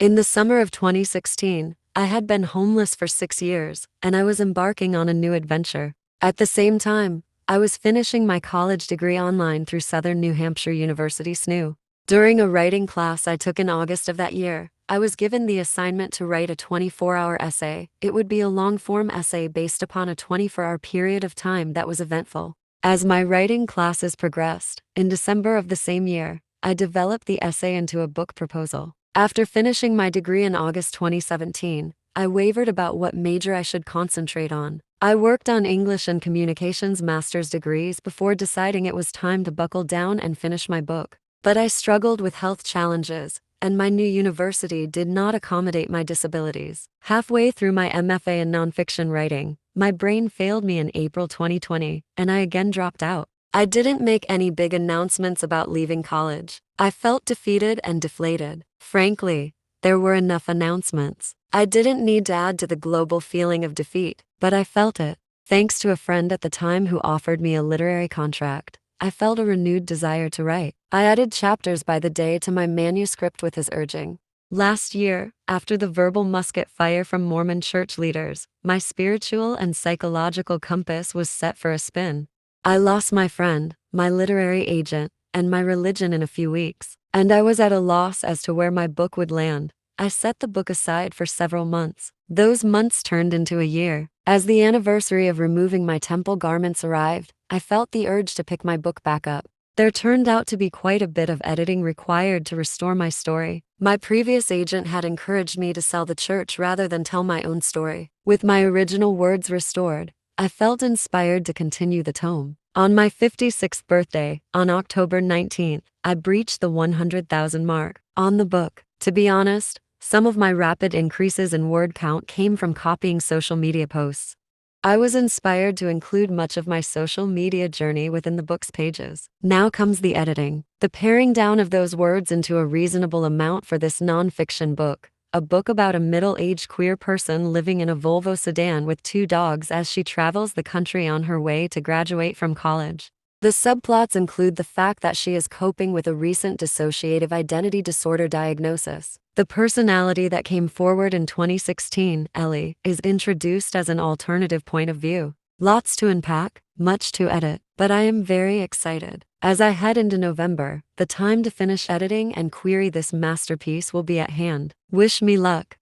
In the summer of 2016, I had been homeless for 6 years, and I was embarking on a new adventure. At the same time, I was finishing my college degree online through Southern New Hampshire University SNU. During a writing class I took in August of that year, I was given the assignment to write a 24-hour essay. It would be a long-form essay based upon a 24-hour period of time that was eventful. As my writing classes progressed, in December of the same year, I developed the essay into a book proposal. After finishing my degree in August 2017, I wavered about what major I should concentrate on. I worked on English and Communications master's degrees before deciding it was time to buckle down and finish my book. But I struggled with health challenges, and my new university did not accommodate my disabilities. Halfway through my MFA in nonfiction writing, my brain failed me in April 2020, and I again dropped out. I didn't make any big announcements about leaving college. I felt defeated and deflated. Frankly, there were enough announcements. I didn't need to add to the global feeling of defeat, but I felt it. Thanks to a friend at the time who offered me a literary contract, I felt a renewed desire to write. I added chapters by the day to my manuscript with his urging. Last year, after the verbal musket fire from Mormon church leaders, my spiritual and psychological compass was set for a spin. I lost my friend, my literary agent, and my religion in a few weeks, and I was at a loss as to where my book would land. I set the book aside for several months. Those months turned into a year. As the anniversary of removing my temple garments arrived, I felt the urge to pick my book back up. There turned out to be quite a bit of editing required to restore my story. My previous agent had encouraged me to sell the church rather than tell my own story. With my original words restored, I felt inspired to continue the tome. On my 56th birthday, on October 19th, I breached the 100,000 mark on the book. To be honest, some of my rapid increases in word count came from copying social media posts. I was inspired to include much of my social media journey within the book's pages. Now comes the editing, the paring down of those words into a reasonable amount for this nonfiction book. A book about a middle-aged queer person living in a Volvo sedan with 2 dogs as she travels the country on her way to graduate from college. The subplots include the fact that she is coping with a recent dissociative identity disorder diagnosis. The personality that came forward in 2016, Ellie, is introduced as an alternative point of view. Lots to unpack, much to edit, but I am very excited. As I head into November, the time to finish editing and query this masterpiece will be at hand. Wish me luck.